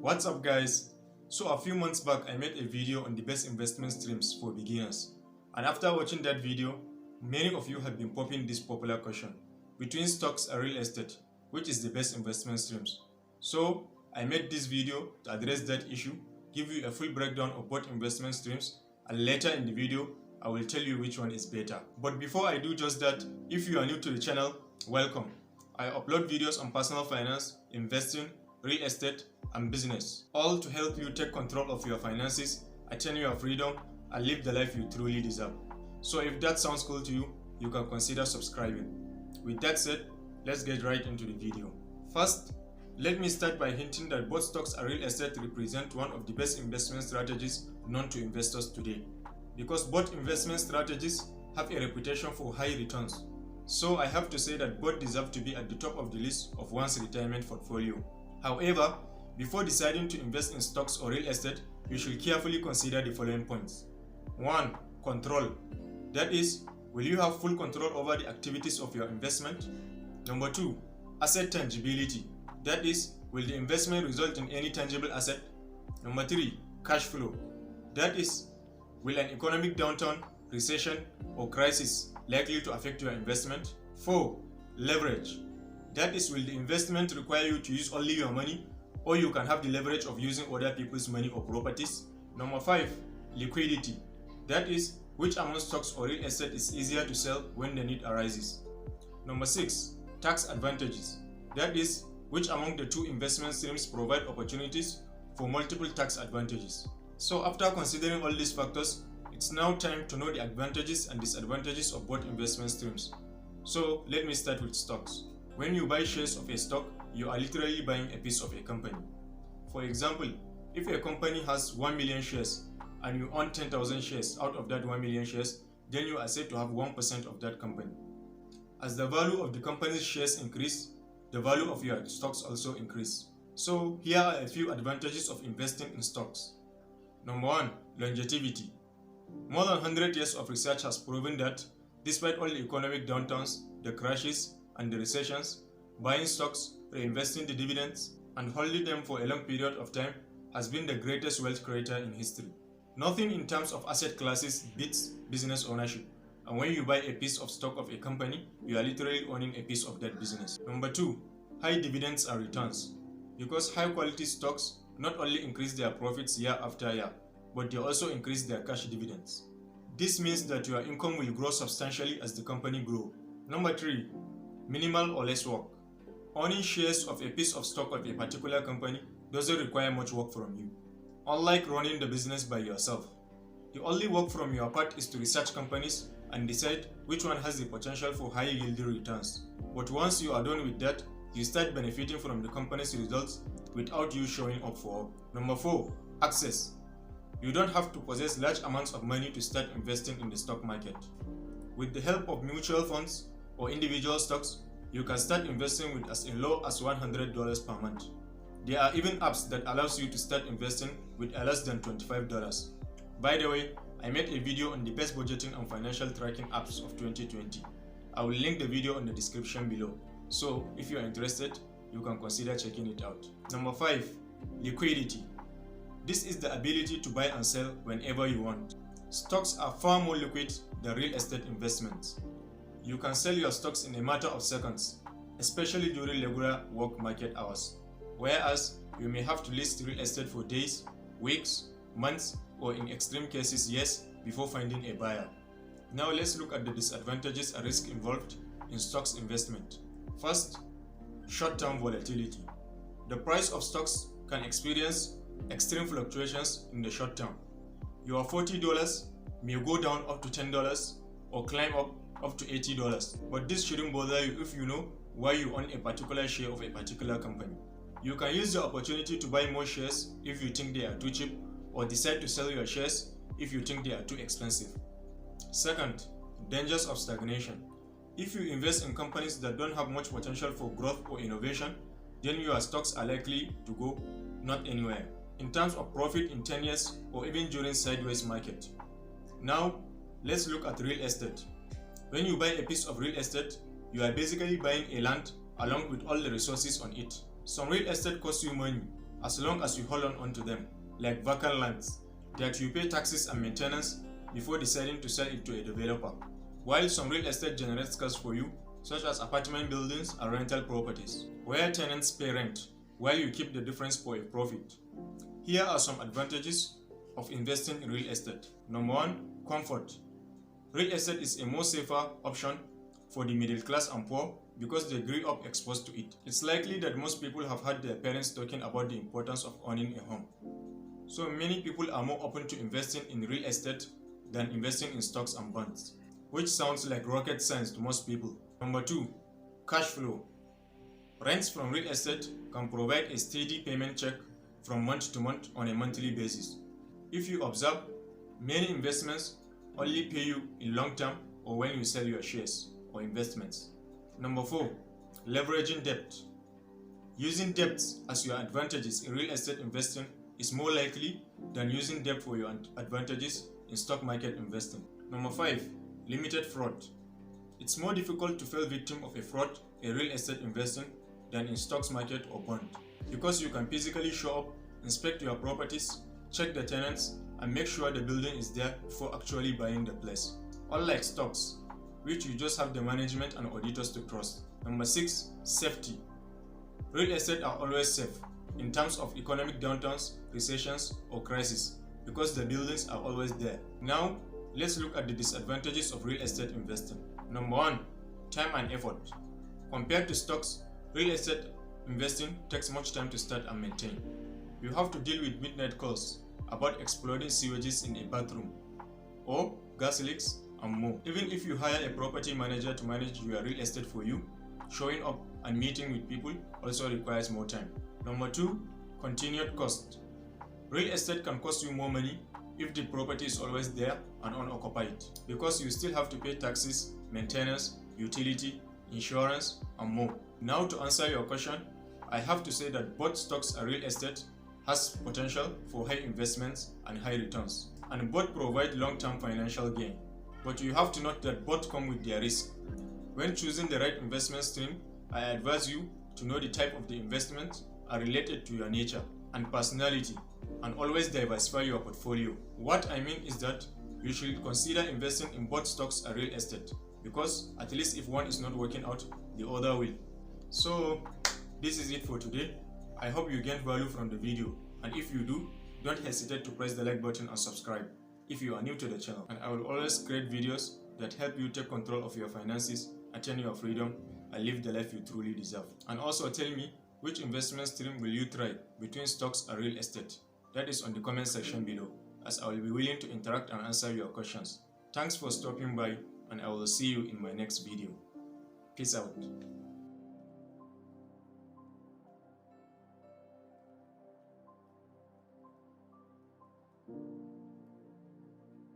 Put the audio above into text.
What's up guys? So a few months back I made a video on the best investment streams for beginners, and after watching that video, many of you have been popping this popular question: between stocks and real estate, which is the best investment streams? So I made this video to address that issue, give you a full breakdown of both investment streams, and later in the video I will tell you which one is better. But before I do just that, if you are new to the channel, welcome. I upload videos on personal finance, investing, real estate, and business, all to help you take control of your finances, attain your freedom, and live the life you truly deserve. So if that sounds cool to you, you can consider subscribing. With that said, let's get right into the video. First, let me start by hinting that both stocks and real estate represent one of the best investment strategies known to investors today, because both investment strategies have a reputation for high returns. So I have to say that both deserve to be at the top of the list of one's retirement portfolio. However, before deciding to invest in stocks or real estate, you should carefully consider the following points. 1. Control. That is, will you have full control over the activities of your investment? Number 2. Asset tangibility. That is, will the investment result in any tangible asset? Number 3. Cash flow. That is, will an economic downturn, recession, or crisis likely to affect your investment? 4. Leverage. That is, will the investment require you to use only your money, or you can have the leverage of using other people's money or properties? Number 5. Liquidity. That is, which among stocks or real estate is easier to sell when the need arises? Number 6. Tax advantages. That is, which among the two investment streams provide opportunities for multiple tax advantages? So after considering all these factors, it's now time to know the advantages and disadvantages of both investment streams. So let me start with stocks. When you buy shares of a stock, you are literally buying a piece of a company. For example, if a company has 1 million shares and you own 10,000 shares out of that 1 million shares, then you are said to have 1% of that company. As the value of the company's shares increase, the value of your stocks also increase. So here are a few advantages of investing in stocks. Number 1. Longevity. More than 100 years of research has proven that despite all the economic downturns, the crashes, and the recessions, buying stocks, reinvesting the dividends, and holding them for a long period of time has been the greatest wealth creator in history. Nothing in terms of asset classes beats business ownership, and when you buy a piece of stock of a company, you are literally owning a piece of that business. Number 2. High dividends and returns. Because high quality stocks not only increase their profits year after year, but they also increase their cash dividends. This means that your income will grow substantially as the company grows. Number 3. Minimal or less work. Owning shares of a piece of stock of a particular company doesn't require much work from you. Unlike running the business by yourself, the only work from your part is to research companies and decide which one has the potential for high yielding returns. But once you are done with that, you start benefiting from the company's results without you showing up for work. Number 4. Access. You don't have to possess large amounts of money to start investing in the stock market. With the help of mutual funds or individual stocks, you can start investing with as low as $100 per month. There are even apps that allows you to start investing with less than $25. By the way, I made a video on the best budgeting and financial tracking apps of 2020. I will link the video in the description below, so if you are interested, you can consider checking it out. Number 5. Liquidity. This is the ability to buy and sell whenever you want. Stocks are far more liquid than real estate investments. You can sell your stocks in a matter of seconds, especially during regular work market hours, whereas you may have to list real estate for days, weeks, months, or in extreme cases years before finding a buyer. Now let's look at the disadvantages and risk involved in stocks investment. First, short-term volatility. The price of stocks can experience extreme fluctuations in the short term. Your $40 may go down up to $10 or climb up to $80, but this shouldn't bother you if you know why you own a particular share of a particular company. You can use the opportunity to buy more shares if you think they are too cheap, or decide to sell your shares if you think they are too expensive. Second, dangers of stagnation. If you invest in companies that don't have much potential for growth or innovation, then your stocks are likely to go not anywhere in terms of profit in 10 years or even during sideways market. Now, let's look at real estate. When you buy a piece of real estate, you are basically buying a land along with all the resources on it. Some real estate costs you money, as long as you hold on to them, like vacant lands, that you pay taxes and maintenance before deciding to sell it to a developer. While some real estate generates cash for you, such as apartment buildings and rental properties, where tenants pay rent while you keep the difference for a profit. Here are some advantages of investing in real estate. Number 1, comfort. Real estate is a more safer option for the middle class and poor because they grew up exposed to it. It's likely that most people have heard their parents talking about the importance of owning a home. So many people are more open to investing in real estate than investing in stocks and bonds, which sounds like rocket science to most people. Number 2, cash flow. Rents from real estate can provide a steady payment check from month to month on a monthly basis. If you observe, many investments only pay you in long term or when you sell your shares or investments. Number 4, leveraging debt. Using debt as your advantages in real estate investing is more likely than using debt for your advantages in stock market investing. Number 5, limited fraud. It's more difficult to fall victim of a fraud in real estate investing than in stocks market or bond, because you can physically show up, inspect your properties, check the tenants, and make sure the building is there before actually buying the place. Unlike stocks, which you just have the management and auditors to trust. Number 6, safety. Real estate are always safe in terms of economic downturns, recessions, or crises, because the buildings are always there. Now, let's look at the disadvantages of real estate investing. Number 1, time and effort. Compared to stocks, real estate investing takes much time to start and maintain. You have to deal with midnight calls about exploding sewages in a bathroom, or gas leaks, and more. Even if you hire a property manager to manage your real estate for you, showing up and meeting with people also requires more time. Number 2, continued cost. Real estate can cost you more money if the property is always there and unoccupied, because you still have to pay taxes, maintenance, utility, insurance, and more. Now, to answer your question, I have to say that both stocks and real estate has potential for high investments and high returns, and both provide long-term financial gain. But you have to note that both come with their risk. When choosing the right investment stream, I advise you to know the type of the investment are related to your nature and personality, and always diversify your portfolio. What I mean is that you should consider investing in both stocks and real estate, because at least if one is not working out, the other will. So this is it for today. I hope you gained value from the video, and if you do, don't hesitate to press the like button and subscribe if you are new to the channel. And I will always create videos that help you take control of your finances, attain your freedom, and live the life you truly deserve. And also tell me, which investment stream will you try between stocks and real estate? That is on the comment section below, as I will be willing to interact and answer your questions. Thanks for stopping by, and I will see you in my next video. Peace out.